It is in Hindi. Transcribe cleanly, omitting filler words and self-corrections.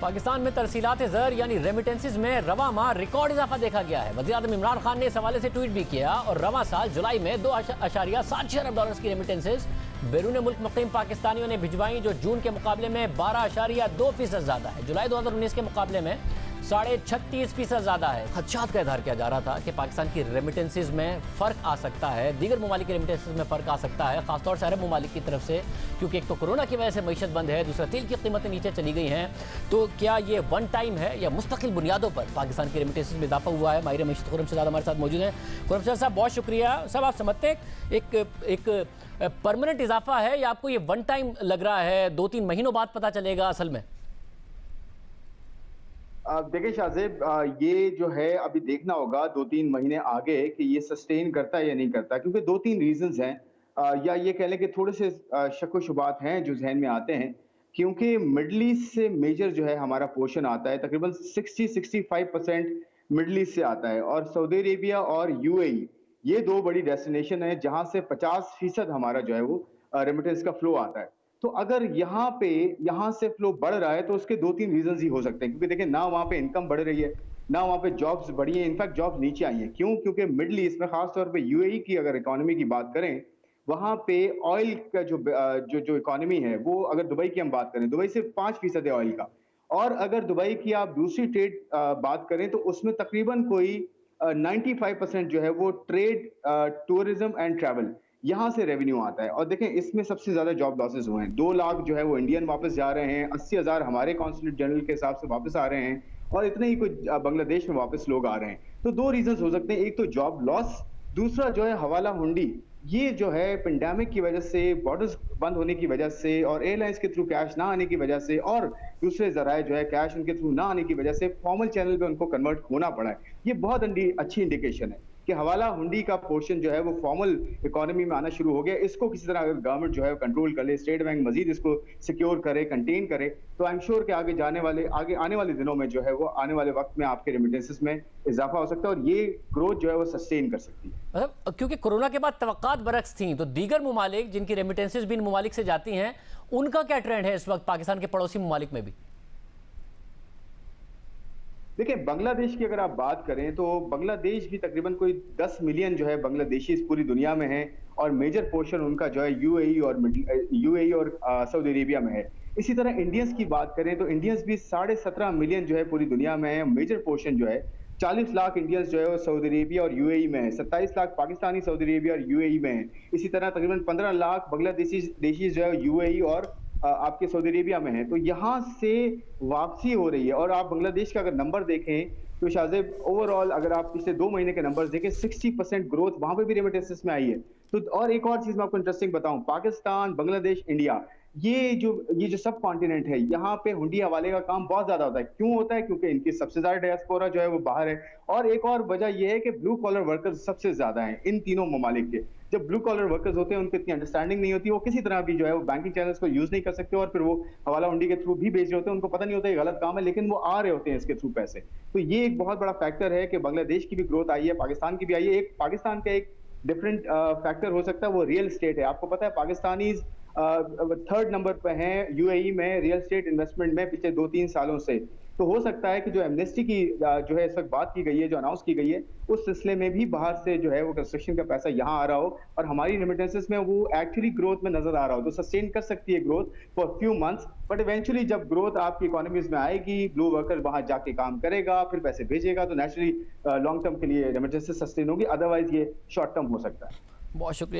पाकिस्तान में तरसीलात ज़र यानी रेमिटेंसेज में रवा माह रिकॉर्ड इजाफा देखा गया है। वज़ीर-ए-आज़म इमरान खान ने इस हवाले से ट्वीट भी किया और रवा साल जुलाई में $2.7 अरब की रेमिटेंसेज बैरून मुल्क मुकीम पाकिस्तानियों ने भिजवाई, जो जून के मुकाबले में 12.2% ज़्यादा है। जुलाई 2019 के मुकाबले में 36.5% ज़्यादा है। खदशात का इजहार किया जा रहा था कि पाकिस्तान की रेमिटेंसेज में फ़र्क आ सकता है, दीगर ममालिक की रेमिटेंसेज में फ़र्क आ सकता है, खासतौर से अरब ममालिक की तरफ से, क्योंकि एक तो कोरोना की वजह से मईशत बंद है, दूसरा तेल की कीमतें नीचे चली गई हैं। तो क्या ये वन टाइम है या मुस्तकिल बुनियादों पर पाकिस्तान की रेमिटेंसेज में इजाफा हुआ है? माहिर मईशत खुर्रम हमारे साथ मौजूद हैं। खुर्रम साहब बहुत शुक्रिया। साहब, आप समझते हैं एक परमानेंट इजाफा है या आपको ये वन टाइम लग रहा है, 2-3 महीनों बाद पता चलेगा असल में? देखिए शाहजेब, ये जो है अभी देखना होगा 2-3 महीने आगे कि ये सस्टेन करता है या नहीं करता, क्योंकि 2-3 रीजंस हैं। या ये कह लें कि थोड़े से शक व शुबात हैं जो जहन में आते हैं, क्योंकि मिडल ईस्ट से मेजर जो है हमारा पोर्शन आता है, तकरीबन 60-65% मिडल ईस्ट से आता है, और सऊदी अरेबिया और यूएई ये दो बड़ी डेस्टिनेशन है जहां से 50% हमारा जो है वो रेमिटेंस का फ्लो आता है। तो अगर यहाँ से फ्लो बढ़ रहा है तो उसके 2-3 रीजंस ही हो सकते हैं, क्योंकि देखिए ना वहाँ पे इनकम बढ़ रही है, ना वहाँ पे जॉब्स बढ़ी है, इनफैक्ट जॉब्स नीचे आई हैं। क्यों? क्योंकि मिडल ईस्ट में, खास तौर पे यूएई की अगर इकोनॉमी की बात करें, वहाँ पे ऑयल का जो इकोनॉमी है, वो अगर दुबई की हम बात करें, दुबई सिर्फ 5% है ऑयल का। और अगर दुबई की आप दूसरी ट्रेड बात करें तो उसमें तकरीबन कोई 95% जो है वो ट्रेड, टूरिज्म एंड ट्रैवल, यहाँ से रेवेन्यू आता है। और देखें, इसमें सबसे ज्यादा जॉब लॉसेस हुए हैं। 2 लाख जो है वो इंडियन वापस जा रहे हैं, 80,000 हमारे कॉन्सुलेट जनरल के हिसाब से वापस आ रहे हैं, और इतने ही कुछ बांग्लादेश में वापस लोग आ रहे हैं। तो 2 रीजन हो सकते हैं, एक तो जॉब लॉस, दूसरा जो है हवाला हुंडी। ये जो है पेंडेमिक की वजह से, बॉर्डर्स बंद होने की वजह से, और एयरलाइंस के थ्रू कैश ना आने की वजह से, और दूसरे जराए जो है कैश उनके थ्रू ना आने की वजह से फॉर्मल चैनल पे उनको कन्वर्ट होना पड़ा है। ये बहुत अच्छी इंडिकेशन है कि हवाला हुंडी का पोर्शन जो है वो फॉर्मल इकोनॉमी में आना शुरू हो गया। इसको किसी तरह अगर गवर्नमेंट जो है कंट्रोल कर ले, स्टेट बैंक मजीद इसको सिक्योर करे, कंटेन करे, तो आई एम श्योर कि आगे आने वाले दिनों में जो है वो आने वाले वक्त में आपके रेमिटेंसेस में इजाफा हो सकता है, और ये ग्रोथ जो है वो सस्टेन कर सकती है। मतलब क्योंकि कोरोना के बाद तवक्कात बरक्स थी, तो दीगर ममालिक जिनकी रेमिटेंसेज भी इन ममालिक से जाती हैं, उनका क्या ट्रेंड है इस वक्त पाकिस्तान के पड़ोसी ममालिक में भी? देखिए, बांग्लादेश की अगर आप बात करें तो बांग्लादेश भी तकरीबन कोई 10 मिलियन जो है बांग्लादेशी इस पूरी दुनिया में है, और मेजर पोर्शन उनका जो है यूएई और सऊदी अरेबिया में है। इसी तरह इंडियंस की बात करें तो इंडियंस भी 17.5 मिलियन जो है पूरी दुनिया में है। मेजर पोर्शन जो है 40 लाख इंडियंस जो है वो सऊदी अरेबिया और यूएई में है, 27 लाख पाकिस्तानी सऊदी अरेबिया और यूएई में है। इसी तरह तकरीबन 15 लाख बांग्लादेशी जो है यूएई और आपके सऊदी अरेबिया में है। तो यहाँ से वापसी हो रही है। और आप बांग्लादेश का अगर नंबर देखें तो शाहजेब, ओवरऑल अगर आप पिछले 2 महीने के नंबर्स देखें, 60% ग्रोथ वहां पे भी रेमिटेंसेस में आई है। तो और एक और चीज मैं आपको इंटरेस्टिंग बताऊं, पाकिस्तान, बांग्लादेश, इंडिया, ये जो सब कॉन्टिनेंट है, यहाँ पे हुंडी हवाले का काम बहुत ज्यादा होता है। क्यों होता है? क्योंकि इनकी सबसे ज्यादा डायस्पोरा जो है वो बाहर है। और एक और वजह यह है कि ब्लू कॉलर वर्कर्स सबसे ज्यादा हैं इन तीनों ममालिक के। जब ब्लू कॉलर वर्कर्स होते हैं, उनको इतनी अंडरस्टैंडिंग नहीं होती, वो किसी तरह भी जो है वो बैंकिंग चैनल्स को यूज नहीं कर सकते, और फिर वो हवाला हुंडी के थ्रू भी भेज रहे होते हैं। उनको पता नहीं होता ये गलत काम है, लेकिन वो आ रहे होते हैं इसके थ्रू पैसे। तो ये एक बहुत बड़ा फैक्टर है कि बांग्लादेश की भी ग्रोथ आई है, पाकिस्तान की भी आई है। एक पाकिस्तान का एक डिफरेंट फैक्टर हो सकता है, वो रियल एस्टेट है। आपको पता है पाकिस्तानी 3rd नंबर पे हैं यूएई में रियल एस्टेट इन्वेस्टमेंट में पिछले 2-3 सालों से। तो हो सकता है कि जो एमनेस्टी की जो है इस वक्त बात की गई है, जो अनाउंस की गई है, उस सिलसिले में भी बाहर से जो है वो कंस्ट्रक्शन का पैसा यहाँ आ रहा हो, और हमारी रेमिटेंसेस में वो एक्चुअली ग्रोथ में नजर आ रहा हो। तो सस्टेन कर सकती है growth for few months, but eventually जब ग्रोथ आपकी इकोनॉमीज में आएगी, ब्लू वर्कर वहां जाके काम करेगा, फिर पैसे भेजेगा, तो नेचुरली लॉन्ग टर्म के लिए रेमिटेंसेस सस्टेन होगी। अदरवाइज ये शॉर्ट टर्म हो सकता है। बहुत शुक्रिया।